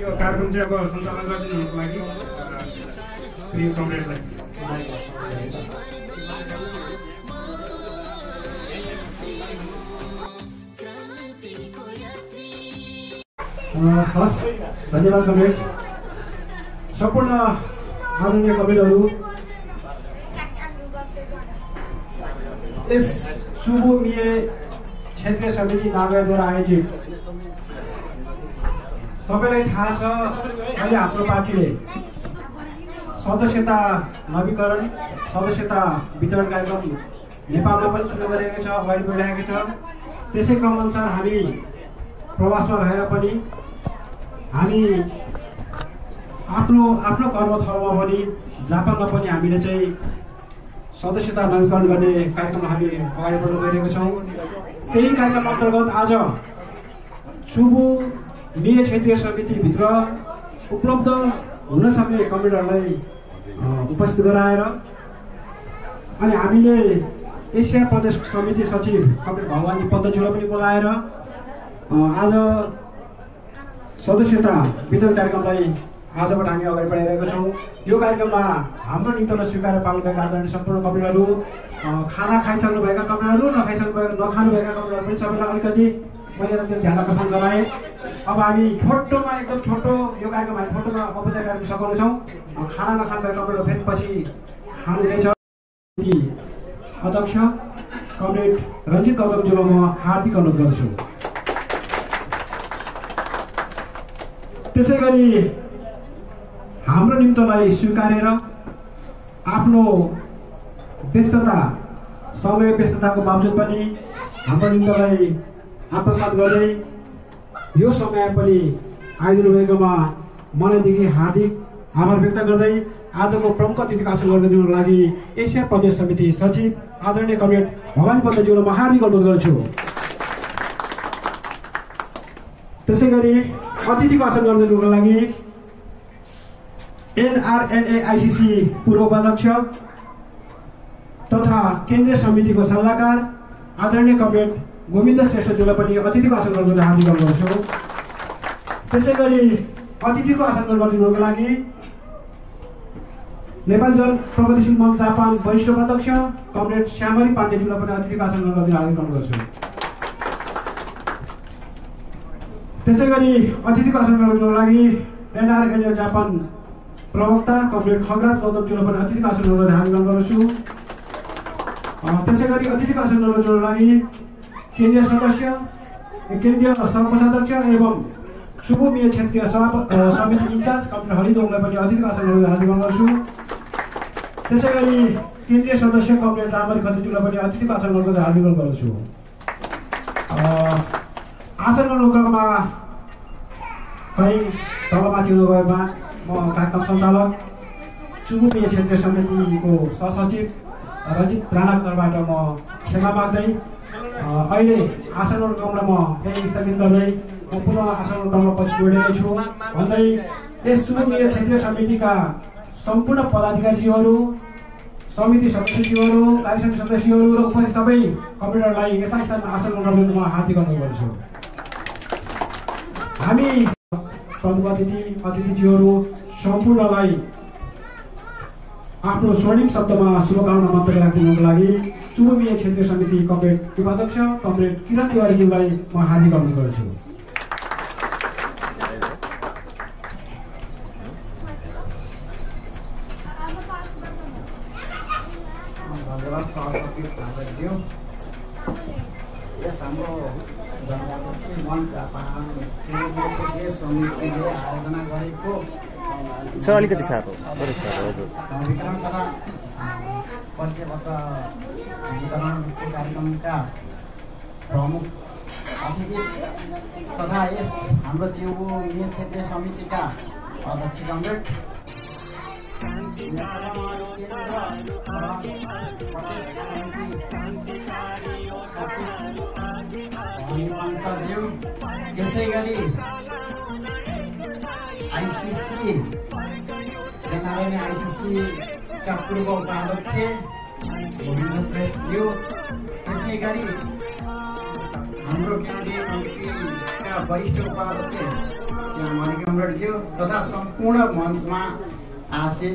यो कार्यक्रम चाहिँ अब सञ्चालन गरिदिनुको लागि प्रिय कमरेडलाई हस् धन्यवाद कमरेड। सम्पूर्ण आदरणीय कमरेडहरू, यस सुबोमिए क्षेत्रीय समिति नागद्वारा आयोजित सबैलाई थाहा छ अहिले हाम्रो पार्टीले सदस्यता नवीकरण सदस्यता वितरण कार्यक्रम नेपालमा पनि सुरु गरेको छ, अगाडि बढिरहेको छ। त्यसै क्रमअनुसार हामी प्रवासमा रहेर पनि हामी आफ्नो कर्मस्थलमा पनि जापानमा पनि हामीले चाहिँ सदस्यता नवीकरण गर्ने कार्यक्रम हामी अगाडि बढ्न गइरहेका छौँ। त्यही कार्यक्रम अन्तर्गत आज सुबोमिए क्षेत्रीय समितिभित्र उपलब्ध हुन सक्ने कमरेडहरूलाई उपस्थित गराएर अनि हामीले एसिया प्रदेश समिति सचिव कमरेड भगवानी पद्धतिलाई पनि बोलाएर आज सदस्यता वितरण कार्यक्रमलाई आजबाट हामी अगाडि बढाइरहेका छौँ। यो कार्यक्रममा हाम्रो निम्तलाई स्वीकार पाल्नुभएका आदरणीय सम्पूर्ण कमरेडहरू, खाना खाइसक्नुभएका कमरेडहरू, नखानुभएका कमरेडहरू पनि सबैलाई अलिकति मैले ध्यान आकर्षण गराएँ। अब हामी छोटोमा एकदम छोटो यो कार्यक्रम हामी छोटोमा औपचारिक कार्यक्रम सघाउनेछौँ। खाना नखानुभएका कमरेडहरू फेरि पछि खानुहुनेछ। अध्यक्ष कमरेड रञ्जित गौतमज्यूलाई म हार्दिक अनुरोध गर्दछु। त्यसै गरी हाम्रो निम्तलाई स्वीकारेर आफ्नो समय व्यस्तताको बावजुद पनि हाम्रो निम्तलाई आत्मसात गर्दै यो समय पनि आइदिनु भएकोमा मनैदेखि हार्दिक आभार व्यक्त गर्दै आजको प्रमुख अतिथिको आसन गरिदिनुको लागि एसिया प्रदेश समिति सचिव आदरणीय कमरेड भवानी पद्धतिज्यूलाई म हार्दिक अनुरोध गर्छु। त्यसै गरी अतिथिको आसन गरिदिनुको लागि NRNA ICC पूर्व उपाध्यक्ष तथा केन्द्रीय समितिको सल्लाहकार आदरणीय कमरेड गोविन्द श्रेष्ठज्यूलाई पनि अतिथिको आसन गर्न हार्दिक अनुरोध गर्छु। त्यसै गरी अतिथिको आसन गरिदिनुको लागि नेपाल जन प्रगतिशील मञ्च जापान वरिष्ठ उपाध्यक्ष कमरेड श्यामरी पाण्डेज्यूलाई पनि अतिथिको आसन गर्न हार्दिक अनुरोध गर्छु। त्यसै गरी अतिथिको आसन गरिदिनुको लागि NRNA जापान प्रवक्ता कमरेड खगराज गौतमज्यूलाई पनि अतिथिको आसन गर्न हार्दिक अनुरोध गर्छु। त्यसै गरी अतिथिको आसन गरिदिनुको लागि केन्द्रीय सहकोषाध्यक्ष एवं सुबोमिए क्षेत्रीय समिति इन्चार्ज कमरेड हरिदोङलाई पनि अतिथिको आसन गर्न हार्दिक अनुरोध गर्छु। त्यसै गरी केन्द्रीय सदस्य कमरेड रामरी खत्रीज्यूलाई पनि अतिथिको आसन गर्न हार्दिक अनुरोध गर्छु। आसन गर्नुमा कहीँ तलमाथि हुनु गएमा म कार्यक्रम सञ्चालक सुबोमिए क्षेत्रीय समितिको सहसचिव रञ्जित राणाकरबाट म क्षमा माग्दै अहिले आसन क्रमलाई म यही स्थगित गर्दै म पुनः आसन क्रममा पछि जोडेको छु भन्दै यस सुबोमिए क्षेत्रीय समितिका सम्पूर्ण पदाधिकारीज्यूहरू, समिति सदस्यज्यूहरू, कार्यसमिति सदस्यहरू र उपस्थित सबै कमरेडहरूलाई यथास्थानमा आसन गरिदिनु म हार्दिक अनुरोध गर्छु। हामी प्रमुख अतिथिज्यूहरू सम्पूर्णलाई आफ्नो स्वर्णिम शब्दमा शुभकामना मन्तव्य राखिदिनुको लागि सुबोमिए क्षेत्रीय समिति कमरेड उपाध्यक्ष कमरेड किरण तिवारीज्यूलाई म हार्दिक अनुरोध गर्छु। सर अलिकति साह्रो वितरण तथा परिचयपत्र वितरण कार्यक्रमका प्रमुख अतिथि तथा यस हाम्रो सुबोमिए क्षेत्रीय समितिका अध्यक्ष कमरेड त्यसै गरी NRNA ICC का पूर्व उपाध्यक्ष गोविन्द श्रेष्ठज्यू, त्यसै गरी हाम्रो केन्द्रीय मन्त्रीका वरिष्ठ उपाध्यक्ष श्री मणिकमरेडज्यू तथा सम्पूर्ण मञ्चमा आसीन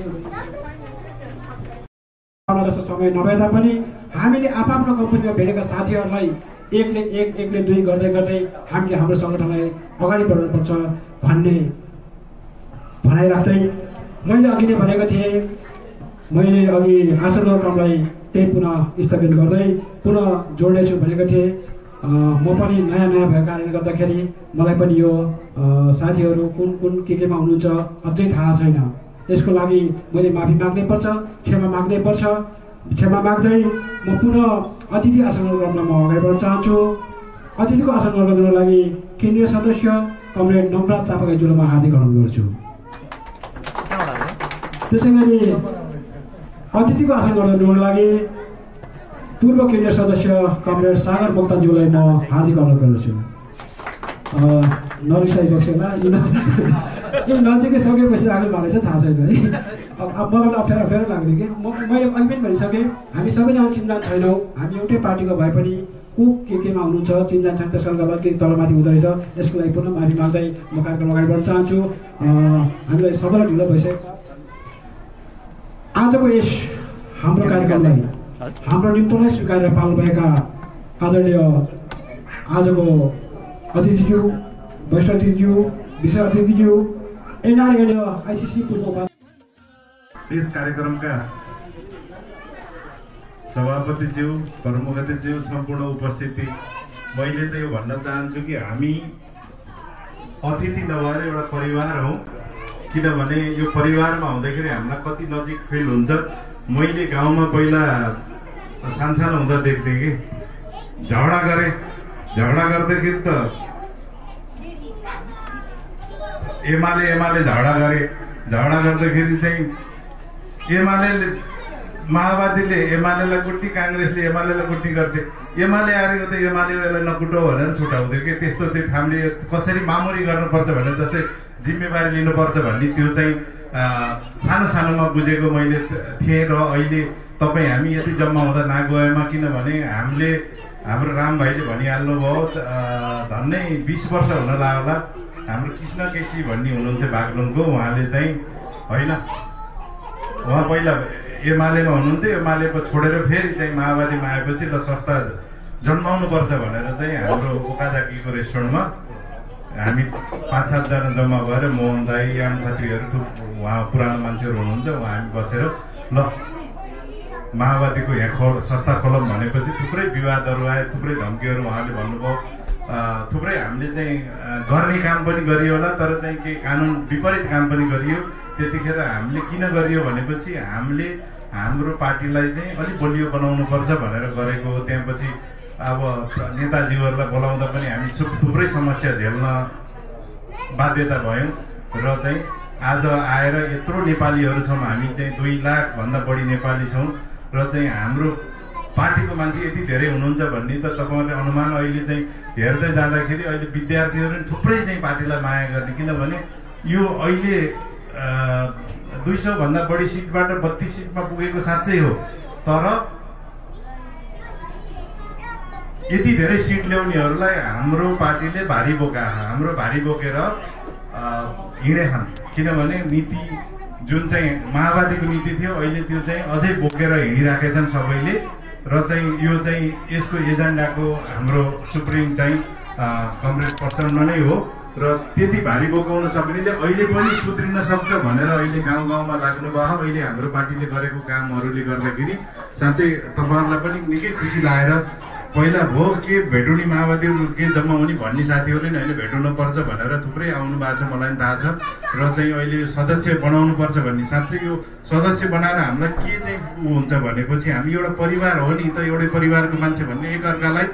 जस्तो समय नभए तापनि हामीले आफ्नो कम्पनीमा भेटेका साथीहरूलाई एकले एक एकले दुई गर्दै गर्दै हामीले हाम्रो सङ्गठनलाई अगाडि बढाउनुपर्छ भन्ने भनाइ राख्दै मैले अघि नै भनेको थिएँ, मैले अघि आसन क्रमलाई त्यही पुनः स्थगित गर्दै पुनः जोड्नेछु भनेको थिएँ। म पनि नयाँ भएको कारणले गर्दाखेरि मलाई पनि यो साथीहरू कुन कुन केमा हुनुहुन्छ अझै थाहा छैन। त्यसको लागि मैले माफी माग्नै पर्छ, क्षमा माग्नै पर्छ। क्षमा माग्दै म पुनः अतिथि आसन क्रमलाई म अगाडि बढ्न चाहन्छु। अतिथिको आसन गर्नको लागि केन्द्रीय सदस्य कमरेड नवराज चापागाईज्यूलाई म हार्दिक अनुरोध गर्छु। त्यसै गरी अतिथिको आसन गर्नको लागि पूर्व केन्द्रीय सदस्य कमरेड सागर मोक्तानज्यूलाई म हार्दिक अनुरोध गर्दछु। नरिसाई बक्सेला यो नजिकै सकेपछि राख्नु भएको छ थाहा छैन है। अब मलाई अप्ठ्यारो लाग्ने कि मैले अघि पनि भनिसकेँ, हामी सबैजना चिन्जान छैनौँ। हामी एउटै पार्टीको भए पनि को केमा हुनुहुन्छ चिन्जान छैन, त्यसैले गर्दा के तलमाथि हुँदो रहेछ। यसको लागि पुनः माफी माग्दै म कार्यक्रम अगाडि बढ्न चाहन्छु। हामीलाई सबैलाई ढिलो भइसक्यो। आजको यस हाम्रो कार्यक्रमलाई हाम्रो निम्तोलाई स्वीकारेर पाल्नुभएका आदरणीय आजको अतिथिज्यू, वरिष्ठ अतिथिज्यू, विशेष अतिथिज्यू, एनआरएल आइसिसी पूर्व यस कार्यक्रमका सभापतिज्यू, प्रमुख अतिथिज्यू, सम्पूर्ण उपस्थिति, मैले त यो भन्न चाहन्छु कि हामी अतिथि नभएर एउटा परिवार हौँ। किनभने यो परिवारमा हुँदाखेरि हामीलाई कति नजिक फिल हुन्छ। मैले गाउँमा पहिला सानसानो हुँदा देख्थेँ कि झगडा गर्दाखेरि त एमाले झगडा गर्दाखेरि चाहिँ माओवादीले एमालेलाई कुट्टी, काङ्ग्रेसले एमालेलाई कुट्टी गर्थे। एमाले आएको त एमालेलाई नकुटो भनेर छुटाउँथ्यो कि त्यस्तो चाहिँ हामीले कसरी मामुरी गर्नुपर्छ भनेर, जस्तै जिम्मेवारी लिनुपर्छ भन्ने त्यो चाहिँ सानोमा बुझेको मैले थिएँ। र अहिले तपाईँ हामी यति जम्मा हुँदा नगएमा, किनभने हाम्रो राम भाइले भनिहाल्नु भयो, झन्डै 20 वर्ष हुन लाग्ला। हाम्रो कृष्ण केसी भन्ने हुनुहुन्थ्यो बागलुङको, उहाँले चाहिँ होइन, उहाँ पहिला एमालेमा हुनुहुन्थ्यो, एमालेको छोडेर फेरि चाहिँ माओवादीमा आएपछि ल संस्था जन्माउनुपर्छ भनेर चाहिँ हाम्रो ओकाजाकीको रेस्टुरेन्टमा हामी 5-7 जना जम्मा भएर मोहन दाई, याम खत्रीहरू, उहाँ पुरानो मान्छेहरू हुनुहुन्छ, उहाँ हामी बसेर ल माओवादीको यहाँ संस्था खोलौँ भनेपछि थुप्रै विवादहरू आए, थुप्रै धम्कीहरू उहाँले भन्नुभयो। थुप्रै हामीले चाहिँ गर्ने काम पनि गरियो होला, तर चाहिँ केही कानुन विपरीत काम पनि गरियो। त्यतिखेर हामीले किन गरियो भनेपछि हामीले हाम्रो पार्टीलाई चाहिँ अलिक बलियो बनाउनुपर्छ भनेर गरेको हो। त्यसपछि अब नेताजीहरूलाई बोलाउँदा पनि हामी थुप्रै समस्या झेल्न बाध्यता भयौँ। र चाहिँ आज आएर यत्रो नेपालीहरू छौँ, हामी चाहिँ 2 लाखभन्दा बढी नेपाली छौँ। र चाहिँ हाम्रो पार्टीको मान्छे यति धेरै हुनुहुन्छ भन्ने त तपाईँहरूले अनुमान अहिले चाहिँ हेर्दै जाँदाखेरि अहिले विद्यार्थीहरू पनि थुप्रै चाहिँ पार्टीलाई माया गर्ने। किनभने यो अहिले 200 भन्दा बढी सिटबाट 32 सिटमा पुगेको साँच्चै हो, तर यति धेरै सिट ल्याउनेहरूलाई हाम्रो पार्टीले भारी बोकेर हिँडेछन्। किनभने नीति जुन चाहिँ माओवादीको नीति थियो, अहिले त्यो चाहिँ अझै बोकेर हिँडिराखेछन् सबैले। र चाहिँ यो चाहिँ यसको एजेन्डाको हाम्रो सुप्रिम चाहिँ कमरेड प्रचण्ड नै हो। र त्यति भारी बोकाउन सक्नेले अहिले पनि सुध्रिन सक्छ भनेर अहिले गाउँमा लाग्नुभयो। अहिले हाम्रो पार्टीले गरेको कामहरूले गर्दाखेरि साँच्चै तपाईँहरूलाई पनि निकै खुसी लागेर, पहिला भो के भेटुनी माओवादीहरू के जम्मा हुने भन्ने साथीहरूले नि होइन भेटाउनुपर्छ भनेर थुप्रै आउनु भएको छ, मलाई पनि थाहा छ। र चाहिँ अहिले सदस्य बनाउनुपर्छ भन्ने, साँच्चै यो सदस्य बनाएर हामीलाई के चाहिँ हुन्छ भनेपछि हामी एउटा परिवार हो नि त, एउटै परिवारको मान्छे भन्ने, एकअर्कालाई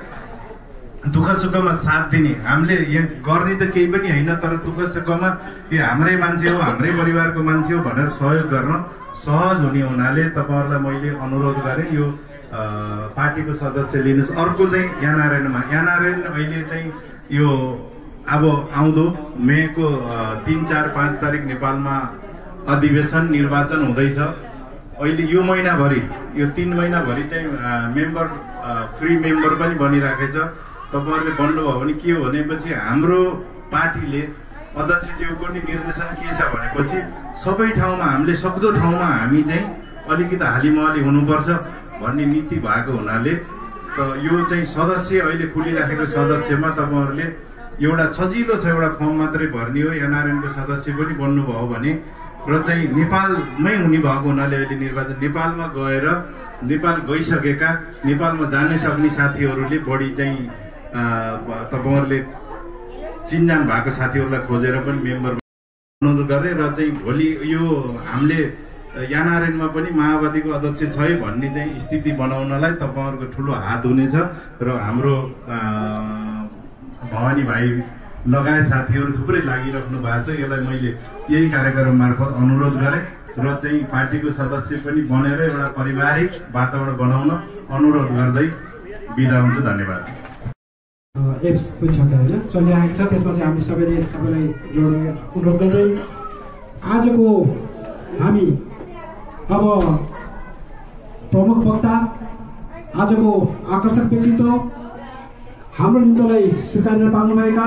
दुःख सुखमा साथ दिने। हामीले यहाँ गर्ने त केही पनि होइन, तर दुःख सुखमा यो हाम्रै मान्छे हो, हाम्रै परिवारको मान्छे हो भनेर सहयोग गर्न सहज हुने हुनाले तपाईँहरूलाई मैले अनुरोध गरेँ यो पार्टीको सदस्य लिनुहोस्। अर्को चाहिँ एनआरएनमा अहिले चाहिँ यो अब आउँदो मेको 3, 4, 5 तारिक नेपालमा अधिवेशन निर्वाचन हुँदैछ। अहिले यो महिनाभरि, यो 3 महिनाभरि चाहिँ मेम्बर फ्री मेम्बर पनि बनिराखेछ। तपाईँहरूले भन्नुभयो भने के हो भनेपछि हाम्रो पार्टीले अध्यक्षज्यूको नि निर्देशन के छ भनेपछि सबै ठाउँमा हामीले सक्दो ठाउँमा हामी चाहिँ अलिकति हालिमहली हुनुपर्छ भन्ने नीति भएको हुनाले त यो चाहिँ सदस्य अहिले खुलिराखेको सदस्यमा तपाईँहरूले एउटा सजिलो छ, एउटा फर्म मात्रै भर्ने हो। एनआरएनको सदस्य पनि बन्नुभयो भने र चाहिँ नेपालमै हुने भएको हुनाले अहिले निर्वाचन नेपालमा गएर नेपाल गइसकेका नेपालमा जान सक्ने साथीहरूले बढी चाहिँ तपाईँहरूले चिन्जान भएको साथीहरूलाई खोजेर पनि मेम्बर अनुरोध गर्ने र चाहिँ भोलि यो हामीले एनआरएनमा पनि माओवादीको अध्यक्ष छ है भन्ने चाहिँ स्थिति बनाउनलाई तपाईँहरूको ठुलो हात हुनेछ र हाम्रो भवानी भाइ लगायत साथीहरू थुप्रै लागिराख्नु भएको छ। यसलाई मैले यही कार्यक्रम मार्फत अनुरोध गरेँ र चाहिँ पार्टीको सदस्य पनि बनेर एउटा पारिवारिक वातावरण बनाउन अनुरोध गर्दै बिदा हुन्छ। धन्यवाद। एप्स पनि छ होइन चलिरहेको छ, त्यसमा चाहिँ हामी सबैलाई जोड्न अनुरोध गर्दै आजको हामी अब प्रमुख वक्ता आजको आकर्षक व्यक्तित्व हाम्रो निम्तलाई स्वीकारेर पाउनुभएका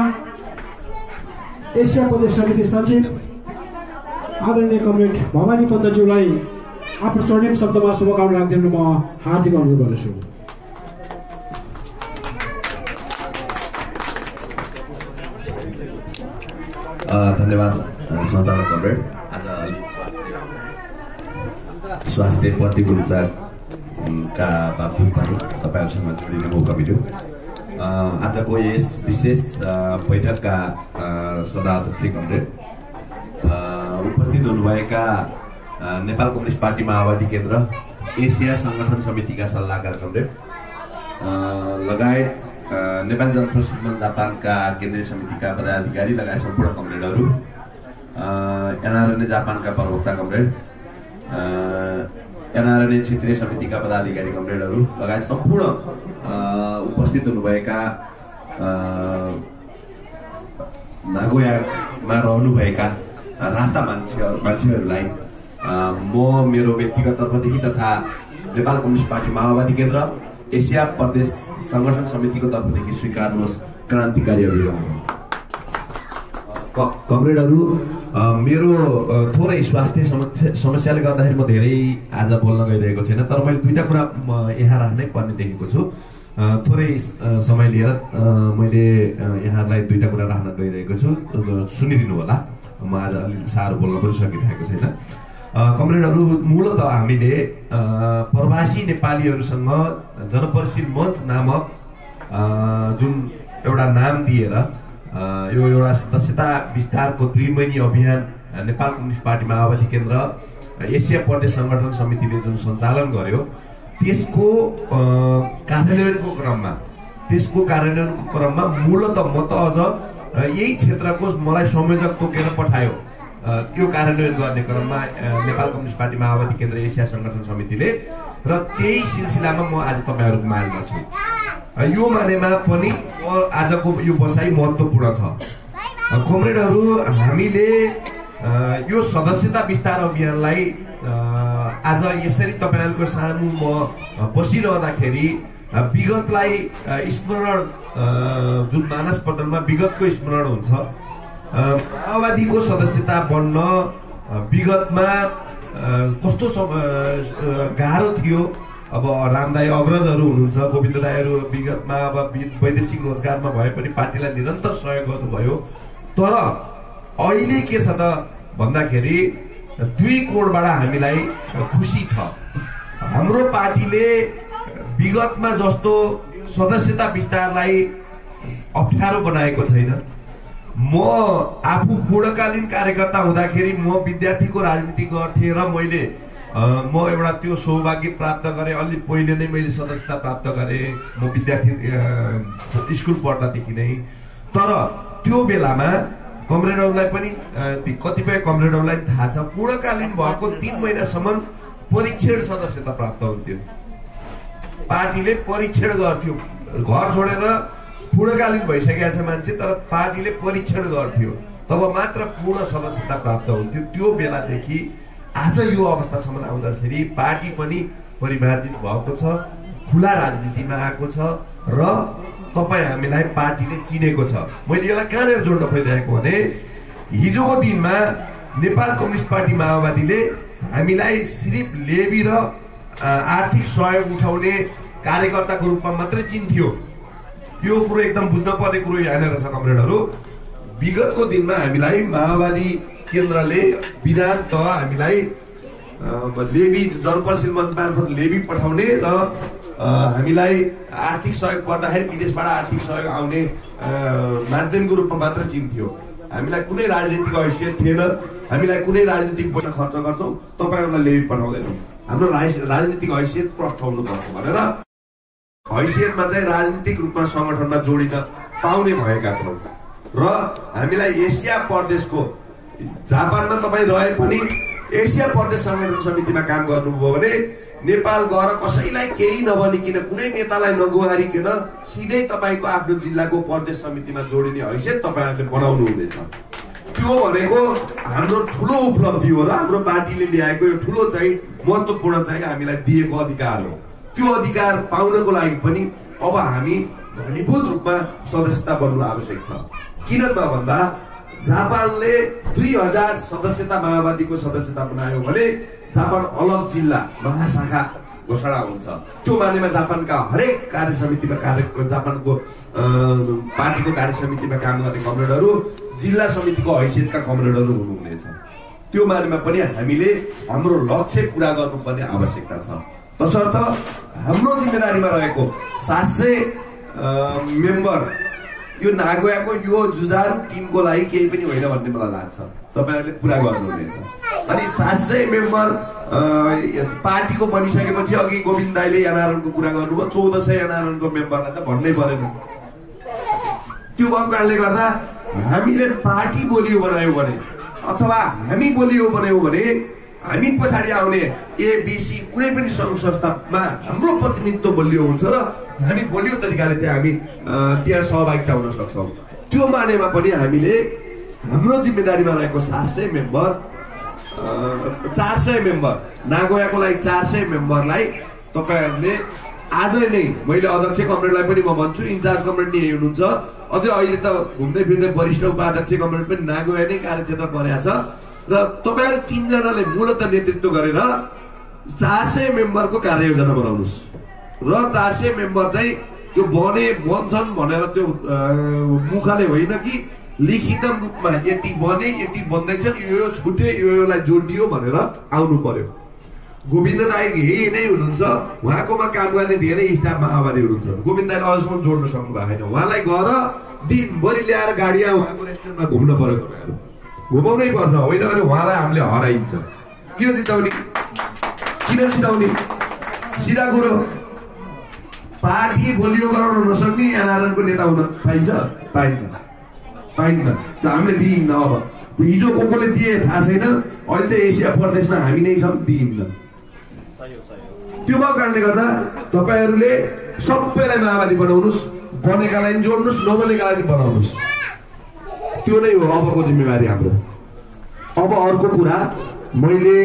एसिया प्रदेश समिति सचिव आदरणीय कमरेड भवानी पन्तज्यूलाई आफ्नो स्वर्णिम शब्दमा शुभकामना राख्दै म हार्दिक अनुरोध गर्दछु। धन्यवाद सञ्चालक कमरेड। आज स्वास्थ्य प्रतिकूलताका बावजुद पनि तपाईँहरूसँग जोडिने मौका मिल्यो। आजको यस विशेष बैठकका सदाध्यक्ष कमरेड, उपस्थित हुनुभएका नेपाल कम्युनिस्ट पार्टी माओवादी केन्द्र एसिया संगठन समितिका सल्लाहकार कमरेड लगायत नेपाल जनप्रशिक्षण जापानका केन्द्रीय समितिका पदाधिकारी लगायत सम्पूर्ण कमरेडहरू, एनआरएनए जापानका प्रवक्ता कमरेड, एनआरएनए क्षेत्रीय समितिका पदाधिकारी कमरेडहरू लगायत सम्पूर्ण उपस्थित हुनुभएका नागोयामा रहनुभएका राता मान्छेहरूलाई म मेरो व्यक्तिगत तर्फदेखि तथा नेपाल कम्युनिस्ट पार्टी माओवादी केन्द्र एसिया प्रदेश संगठन समितिको तर्फदेखि स्वीकार्नुहोस् क्रान्तिकारी अभिवादन। कमरेडहरू, मेरो थोरै स्वास्थ्य समस्याले गर्दाखेरि म धेरै आज बोल्न गइरहेको छैन, तर मैले दुईटा कुरा यहाँ राख्नै पर्ने देखेको छु। थोरै समय लिएर मैले यहाँहरूलाई दुईटा कुरा राख्न गइरहेको छु, सुनिदिनु होला। म आज अलिक साह्रो बोल्न पनि सकिरहेको छैन। कमरेडहरू, मूलत हामीले प्रवासी नेपालीहरूसँग जनपरिषद मञ्च नामक जुन एउटा नाम दिएर यो एउटा सदस्यता विस्तारको 2 महिने अभियान नेपाल कम्युनिस्ट पार्टी माओवादी केन्द्र एसिया प्रदेश संगठन समितिले जुन सञ्चालन गर्यो, त्यसको कार्यान्वयनको क्रममा मूलत म त अझ यही क्षेत्रको मलाई संयोजक तोकेर पठायो। यो कार्यान्वयन गर्ने क्रममा नेपाल कम्युनिस्ट पार्टी माओवादी केन्द्र एसिया संगठन समितिले, र त्यही सिलसिलामा म आज तपाईँहरूको माझमा छु। यो मानेमा पनि आजको यो बसाइ महत्त्वपूर्ण छ। कमरेडहरू, हामीले यो सदस्यता विस्तार अभियानलाई आज यसरी तपाईँहरूको सामु म बसिरहँदाखेरि विगतलाई स्मरण, जुन मानसपटलमा विगतको स्मरण हुन्छ। माओवादीको सदस्यता बन्न विगतमा कस्तो गाह्रो थियो। अब रामदाई अग्रजहरू हुनुहुन्छ, गोविन्द दाईहरू विगतमा अब वैदेशिक रोजगारमा भए पनि पार्टीलाई निरन्तर सहयोग गर्नुभयो। तर अहिले के छ त भन्दाखेरि 2 कोणबाट हामीलाई खुसी छ। हाम्रो पार्टीले विगतमा जस्तो सदस्यता विस्तारलाई अप्ठ्यारो बनाएको छैन। म आफू पूर्णकालीन कार्यकर्ता हुँदाखेरि म विद्यार्थीको राजनीति गर्थेँ र मैले म एउटा त्यो सौभाग्य प्राप्त गरेँ। अलि पहिले नै मैले सदस्यता प्राप्त गरेँ, म विद्यार्थी स्कुल पढ्दादेखि नै। तर त्यो बेलामा कमरेडहरूलाई पनि कतिपय कमरेडहरूलाई थाहा छ, पूर्णकालीन भएको 3 महिनासम्म परीक्षण सदस्यता प्राप्त हुन्थ्यो। पार्टीले परीक्षण गर्थ्यो, घर छोडेर पूर्णकालीन भइसकेको छ मान्छे, तर पार्टीले परीक्षण गर्थ्यो, तब मात्र पूर्ण सदस्यता प्राप्त हुन्थ्यो। त्यो बेलादेखि आज यो अवस्थासम्म आउँदाखेरि पार्टी पनि परिमार्जित भएको छ, खुला राजनीतिमा आएको छ र तपाईँ हामीलाई पार्टीले चिनेको छ। मैले यसलाई कहाँनिर जोड्न खोजिरहेको भने हिजोको दिनमा नेपाल कम्युनिस्ट पार्टी माओवादीले हामीलाई सिर्फ लेबी र आर्थिक सहयोग उठाउने कार्यकर्ताको रूपमा मात्रै चिन्थ्यो। यो कुरो एकदम बुझ्न पर्ने कुरो यहाँनिर छ कमरेडहरू। विगतको दिनमा हामीलाई माओवादी केन्द्रले विधान तह हामीलाई लेबी जनपरिषद मञ्च मार्फत लेबी पठाउने र हामीलाई आर्थिक सहयोग पर्दाखेरि विदेशबाट आर्थिक सहयोग आउने माध्यमको रूपमा मात्र चिन्थ्यो। हामीलाई कुनै राजनीतिक हैसियत थिएन। हामीलाई कुनै राजनीतिक पैसा खर्च गर्छौँ, तपाईँहरूलाई लेबी पठाउँदैनौँ, हाम्रो राजनीतिक हैसियत प्रष्ट हुनुपर्छ भनेर हैसियतमा चाहिँ राजनीतिक रूपमा सङ्गठनमा जोडिन पाउने भएका छौँ। र हामीलाई एसिया प्रदेशको जापानमा तपाईँ रहे पनि एसिया प्रदेश सङ्गठन समितिमा काम गर्नुभयो भने नेपाल गएर कसैलाई केही नभनिकन कुनै नेतालाई नगुहारिकन सिधै तपाईँको आफ्नो जिल्लाको प्रदेश समितिमा जोडिने हैसियत तपाईँहरूले बनाउनु हुनेछ। त्यो भनेको हाम्रो ठुलो उपलब्धि हो र हाम्रो पार्टीले ल्याएको यो ठुलो चाहिँ महत्त्वपूर्ण चाहिँ हामीलाई दिएको अधिकार हो। त्यो अधिकार पाउनको लागि पनि अब हामी घनीभूत रूपमा सदस्यता बन्नु आवश्यक छ। किन त भन्दा जापानले 2000 सदस्यता माओवादीको सदस्यता बनायो भने जापान अलग जिल्ला महाशाखा घोषणा हुन्छ। त्यो मानेमा जापानका हरेक कार्य समितिमा जापानको पार्टीको कार्य समितिमा काम गर्ने कमरेडहरू जिल्ला समितिको हैसियतका कमरेडहरू हुनुहुनेछ। त्यो मानेमा पनि हामीले हाम्रो लक्ष्य पूरा गर्नुपर्ने आवश्यकता छ। तसर्थ हाम्रो जिम्मेदारीमा रहेको 700 मेम्बर यो नागोयाको यो जुझारु टिमको लागि केही पनि होइन भन्ने मलाई लाग्छ। तपाईँहरूले पुरा गर्नुहुनेछ। अनि 700 मेम्बर पार्टीको बनिसकेपछि अघि गोविन्द दाइले एनआरएनको कुरा गर्नुभयो, 1400 एनआरएनको मेम्बरलाई त भन्नै परेन। त्यो भएको कारणले गर्दा हामीले पार्टी बोलियो बनायो भने अथवा हामी बोलियो बनायौँ भने हामी पछाडि आउने एबिसी कुनै पनि सङ्घ संस्थामा हाम्रो प्रतिनिधित्व बलियो हुन्छ र हामी बलियो तरिकाले चाहिँ हामी त्यहाँ सहभागिता हुन सक्छौँ। त्यो मानेमा पनि हामीले हाम्रो जिम्मेदारीमा रहेको 700 मेम्बर 400 मेम्बर नागोयाको लागि 400 मेम्बरलाई तपाईँहरूले आजै नै मैले अध्यक्ष कमरेडलाई पनि म भन्छु, इन्चार्ज कमरेड नि हुनुहुन्छ, अझै अहिले त घुम्दै फिर्दै वरिष्ठ उपाध्यक्ष कमरेड पनि नागोया नै कार्यक्षेत्र परेको छ र तपाईँहरू 3 जनाले मूलत नेतृत्व गरेर 400 मेम्बरको कार्ययोजना बनाउनुहोस् र 400 मेम्बर चाहिँ त्यो बन्छन् भनेर त्यो मुखले होइन कि लिखित रूपमा यति बने यति बन्दैछन्, यो छुटे योलाई जोडियो भनेर आउनु पर्यो। गोविन्द दाइ यही नै हुनुहुन्छ, उहाँकोमा काम गर्ने धेरै स्टाफ माओवादी हुनुहुन्छ। गोविन्द दाइले अझसम्म जोड्न सक्नु भएको छैन। उहाँलाई गएर दिनभरि ल्याएर गाडीमा उहाँको रेस्टुरेन्टमा घुम्न पर्यो। तपाईँहरू घुमाउनै पर्छ, होइन भने उहाँलाई हामीले हराइन्छ। किन जिताउने? सिधा कुरो, पार्टी बलियो गराउन नसक्ने एनआरएनको नेता हुन पाइन्छ? पाइन्न। हामीले दिइन्न। अब हिजो कोले दिए थाहा छैन, अहिले त एसिया प्रदेशमा हामी नै छौँ, दिइन्न। त्यो भएको कारणले गर्दा तपाईँहरूले सबैलाई माओवादी बनाउनुहोस्, बनेकालाई पनि जोड्नुहोस्, नबनेकालाई पनि बनाउनुहोस्। त्यो नै हो अबको जिम्मेवारी हाम्रो। अब अर्को कुरा, मैले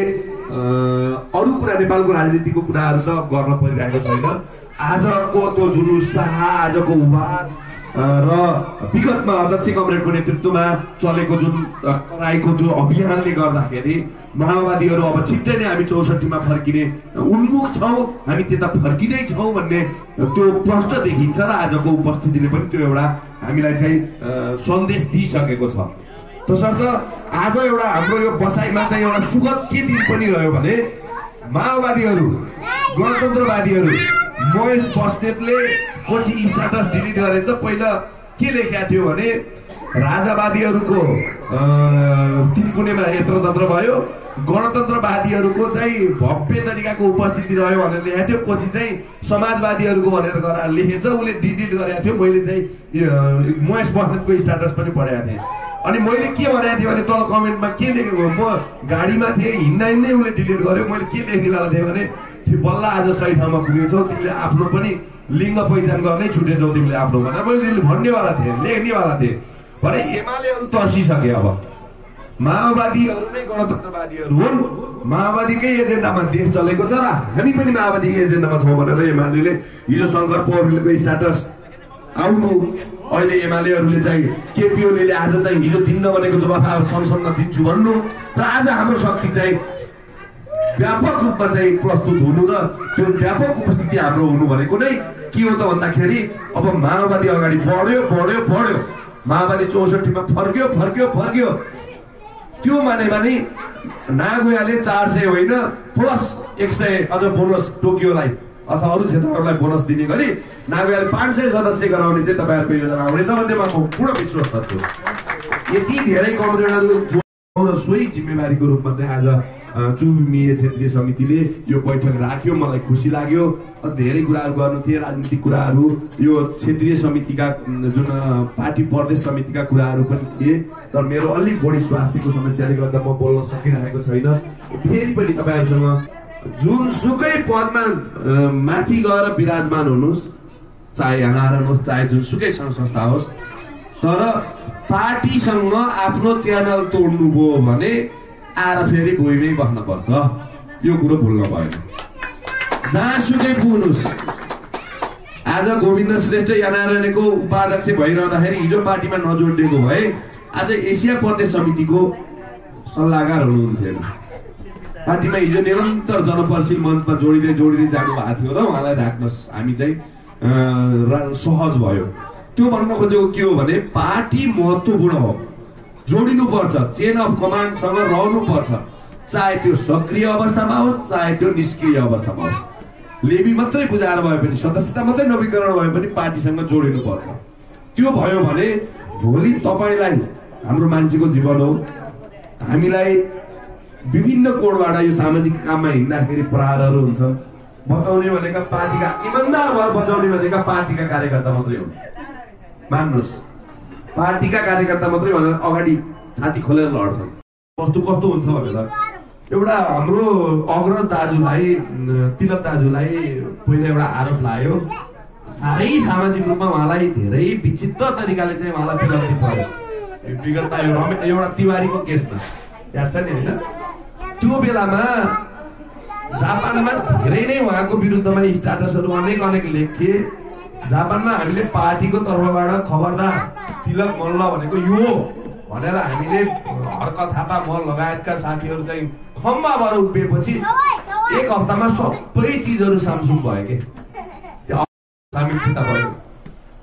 अरू कुरा नेपालको राजनीतिको कुराहरू त गर्न परिरहेको छैन। आजको त्यो जुन उत्साह, आजको उभार र विगतमा अध्यक्ष कमरेडको नेतृत्वमा चलेको जुन तराईको जो अभियानले गर्दाखेरि माओवादीहरू अब छिट्टै नै हामी 64मा फर्किने उन्मुख छौँ, हामी त्यता फर्किँदै छौँ भन्ने त्यो प्रष्ट देखिन्छ र आजको उपस्थितिले पनि त्यो एउटा हामीलाई चाहिँ सन्देश दिइसकेको छ। तसर्थ आज एउटा हाम्रो यो बसाइमा चाहिँ एउटा सुखद के दिन पनि रह्यो भने माओवादीहरू, गणतन्त्रवादीहरू, महेश बस्नेतले पछि स्ट्याटस डिलिट गरेछ। पहिला के लेखेको थियो भने राजावादीहरूको तिनकुनेमा यत्रतन्त्र भयो, गणतन्त्रवादीहरूको चाहिँ भव्य तरिकाको उपस्थिति रह्यो भनेर लेखेको थियो। पछि चाहिँ समाजवादीहरूको भनेर लेखेछ, उसले डिलिट गरेको थियो। मैले चाहिँ महेश बस्नेतको स्ट्याटस पनि पढाएको थिएँ। अनि मैले के भनेको थिएँ भने तल कमेन्टमा के लेखेको, म गाडीमा थिएँ, हिँड्दै उसले डिलिट गर्यो। मैले के लेख्नेवाला थिएँ भने बल्ल आज सही ठाउँमा पुगेछौ, तिमीले आफ्नो पनि लिङ्ग पहिचान गर्नै छुटेछौ तिमीले आफ्नो भनेर मैले भन्नेवाला थिएँ, लेख्नेवाला थिएँ भने एमालेहरू तर्सिसके। अब माओवादीहरू नै गणतन्त्रवादीहरू हुन्, माओवादीकै एजेन्डामा देश चलेको छ र हामी पनि माओवादीकै एजेन्डामा छौँ भनेर एमाले हिजो शङ्कर पौडेलको स्ट्याटस आउनु अहिले एमालेहरूले चाहिँ केपी ओलीले आज चाहिँ हिजो दिन्न भनेको जवाफ अब संसदमा दिन्छु भन्नु र आज हाम्रो शक्ति चाहिँ व्यापक रूपमा चाहिँ प्रस्तुत हुनु र त्यो व्यापक उपस्थिति हाम्रो हुनु भनेको नै के हो त भन्दाखेरि अब माओवादी अगाडि बढ्यो बढ्यो बढ्यो माओवादी 64 मा फर्क्यो त्यो मानेमा नि नागोयाले 400 होइन प्लस 100 अझ बोनस टोकियोलाई अथवा अरू क्षेत्रहरूलाई बोनस दिने गरी नागोयाले 500 सदस्य गराउने चाहिँ तपाईँहरूको योजना आउनेछ भन्ने म पूर्ण विश्वास छु। यति धेरै कमरेडहरू र सोही जिम्मेवारीको रूपमा चाहिँ आज चुम्बिए क्षेत्रीय समितिले यो बैठक राख्यो। मलाई खुसी लाग्यो। धेरै कुराहरू गर्नु थिए, राजनीतिक कुराहरू, यो क्षेत्रीय समितिका जुन पार्टी प्रदेश समितिका कुराहरू पनि थिए, तर मेरो अलिक बढी स्वास्थ्यको समस्याले गर्दा म बोल्न सकिरहेको छैन। फेरि पनि तपाईँहरूसँग जुनसुकै पदमा माथि गएर विराजमान हुनुहोस्, चाहे यहाँ रहनुहोस्, चाहे जुनसुकै सङ्घ संस्था होस्, तर पार्टीसँग आफ्नो च्यानल तोड्नुभयो भने आएर फेरि भुइँमै बस्नुपर्छ। यो कुरो भुल्न भएन। जहाँसुकै पुग्नुहोस्। आज गोविन्द श्रेष्ठ एनआरएनको उपाध्यक्ष भइरहँदाखेरि हिजो पार्टीमा नजोडिएको भए आज एसिया प्रदेश समितिको सल्लाहकार हुनुहुन्थेन। पार्टीमा हिजो निरन्तर जनपरशील मञ्चमा जोडिँदै जानु भएको थियो र उहाँलाई राख्न हामी चाहिँ सहज भयो। त्यो भन्न खोजेको के हो भने पार्टी महत्त्वपूर्ण हो, जोडिनुपर्छ, चेन अफ कमान्डसँग रहनुपर्छ, चाहे त्यो सक्रिय अवस्थामा होस् चाहे त्यो निष्क्रिय अवस्थामा होस्। लेबी मात्रै बुझाएर भए पनि, सदस्यता मात्रै नवीकरण भए पनि पार्टीसँग जोडिनुपर्छ। त्यो भयो भने भोलि तपाईँलाई, हाम्रो मान्छेको जीवन हो, हामीलाई विभिन्न कोणबाट यो सामाजिक काममा हिँड्दाखेरि प्रहारहरू हुन्छन्। बचाउने भनेका पार्टीका, इमान्दार भएर बचाउने भनेका पार्टीका कार्यकर्ता मात्रै हुन्। मान्नुहोस्, पार्टीका कार्यकर्ता मात्रै भनेर अगाडि छाती खोलेर लड्छन्। कस्तो हुन्छ भनेर एउटा हाम्रो अग्रज दाजुलाई, तिलक दाजुलाई पहिला एउटा आरोप लाग्यो। साह्रै सामाजिक रूपमा उहाँलाई धेरै विचित्र तरिकाले चाहिँ उहाँलाई विलम्बित भयो। विगतमा एउटा तिवारीको केसमा याद छ नि होइन? त्यो बेलामा जापानमा धेरै नै उहाँको विरुद्धमा स्ट्याटसहरू अनेक लेखे। जापानमा हामीले पार्टीको तर्फबाट खबरदार तिलक मल्ल भनेको यो भनेर हामीले हर्क थापा म लगायतका साथीहरू चाहिँ खम्बा भएर उभिएपछि एक हप्तामा सबै चिजहरू सामसुम भयो के सामिलता भयो।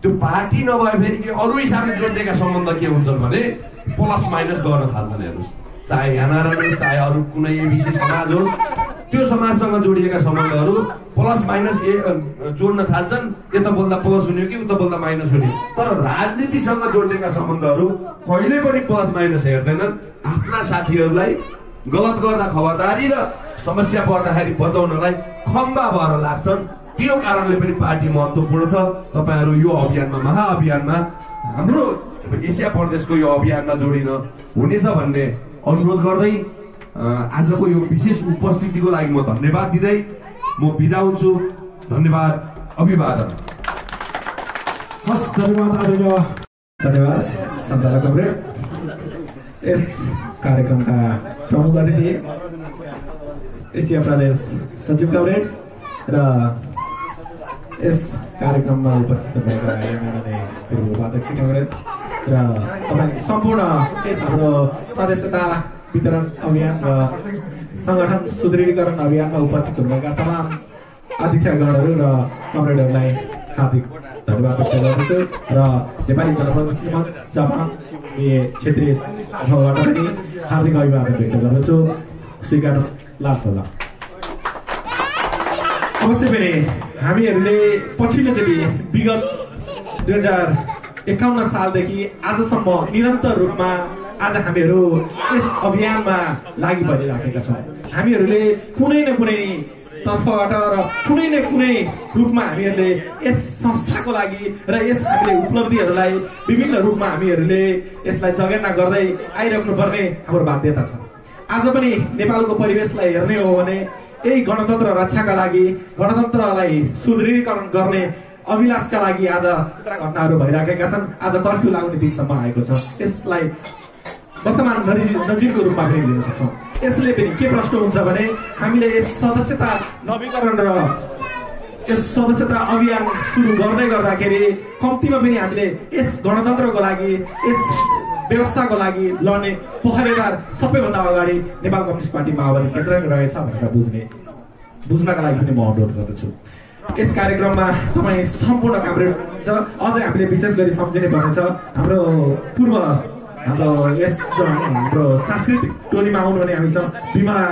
त्यो पार्टी नभए फेरि के अरू हिसाबले जोडिएका सम्बन्ध के हुन्छन् भने प्लस माइनस गर्न थाल्छन्। हेर्नुहोस्, चाहे एनआरएन होस् चाहे अरू कुनै एबिसी समाज होस्, त्यो समाजसँग जोडिएका सम्बन्धहरू प्लस माइनस जोड्न थाल्छन्। यता बोल्दा प्लस हुने कि उता बोल्दा माइनस हुने। तर राजनीतिसँग जोडिएका सम्बन्धहरू कहिले पनि प्लस माइनस हेर्दैनन्। आफ्ना साथीहरूलाई गलत गर्दा खबरदारी र समस्या पर्दाखेरि बचाउनलाई खम्बा भएर लाग्छन्। त्यो कारणले पनि पार्टी महत्त्वपूर्ण छ। तपाईँहरू यो अभियानमा, महाअभियानमा, हाम्रो एसिया प्रदेशको यो अभियानमा जोडिन हुनेछ भन्ने अनुरोध गर्दै आजको यो विशेष उपस्थितिको लागि म धन्यवाद दिँदै म बिदा हुन्छु। धन्यवाद, अभिवादन। हस्, धन्यवाद सञ्चालक कमरेड। यस कार्यक्रमका प्रमुख अतिथि एसिया प्रदेश सचिव कमरेड र यस कार्यक्रममा उपस्थित भएका पूर्व उपाध्यक्ष कमरेड र तपाईँ सम्पूर्ण यस हाम्रो सदस्यता वितरण अभियान र संगठन सुदृढीकरण अभियानमा उपस्थित हुनुभएका तमाम अतिथिगणहरू र कमरेडहरूलाई हार्दिक धन्यवाद व्यक्त गर्दछु र नेपाली जनप्रतिनिधि मञ्च जापान क्षेत्रीय तर्फबाट पनि हार्दिक अभिवादन व्यक्त गर्दछु। स्वीकार लाग्छ होला। अवश्य पनि हामीहरूले पछिल्लोचोटि विगत 2051 सालदेखि आजसम्म निरन्तर रूपमा आज हामीहरू यस अभियानमा लागि परिराखेका छौँ। हामीहरूले कुनै न कुनै तर्फबाट र कुनै न कुनै रूपमा हामीहरूले यस संस्थाको लागि र यस हामीले उपलब्धिहरूलाई विभिन्न रूपमा हामीहरूले यसलाई जगेर्ना गर्दै आइराख्नुपर्ने हाम्रो बाध्यता छ। आज पनि नेपालको परिवेशलाई हेर्ने हो भने यही गणतन्त्र रक्षाका लागि, गणतन्त्रलाई सुदृढीकरण गर्ने अभिलाषका लागि आज यत्र घटनाहरू भइराखेका छन्। आज कर्फ्यू लाग्ने दिनसम्म आएको छ। यसलाई वर्तमान नजिकको रूपमा पनि लिन सक्छौँ। यसले पनि के प्रश्न हुन्छ भने हामीले यस सदस्यता नवीकरण र यस सदस्यता अभियान सुरु गर्दै गर्दाखेरि कम्तीमा पनि हामीले यस गणतन्त्रको लागि यस व्यवस्थाको लागि लड्ने पहरेदार सबैभन्दा अगाडि नेपाल कम्युनिस्ट पार्टी माओवादी केन्द्र नै रहेछ भनेर बुझ्नका लागि पनि म अनुरोध गर्दछु। यस कार्यक्रममा तपाईँ सम्पूर्ण कामरेड छ। अझै हामीले विशेष गरी सम्झिने पर्नेछ हाम्रो पूर्व यस हाम्रो सांस्कृतिक टोलीमा आउनुहुने हामीसँग विमला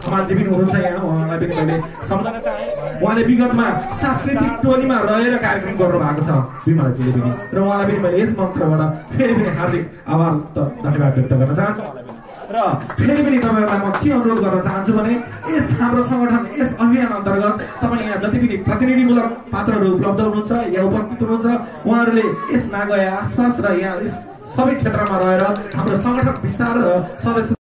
समाजजी पनि हुनुहुन्छ यहाँ। उहाँलाई पनि मैले सम्झन चाहे। उहाँले विगतमा सांस्कृतिक टोलीमा रहेर कार्यक्रम गर्नु भएको छ विमलाजीले पनि, र उहाँलाई पनि मैले यस मन्त्रबाट फेरि पनि हार्दिक आभार धन्यवाद व्यक्त गर्न चाहन्छु। र फेरि पनि तपाईँहरूलाई म के अनुरोध गर्न चाहन्छु भने यस हाम्रो सङ्गठन यस अभियान अन्तर्गत तपाईँ यहाँ जति पनि प्रतिनिधिमूलक पात्रहरू उपलब्ध हुनुहुन्छ या उपस्थित हुनुहुन्छ, उहाँहरूले यस नागया आसपास र यहाँ यस सबै क्षेत्रमा रहेर हाम्रो सङ्गठन विस्तार र सदस्य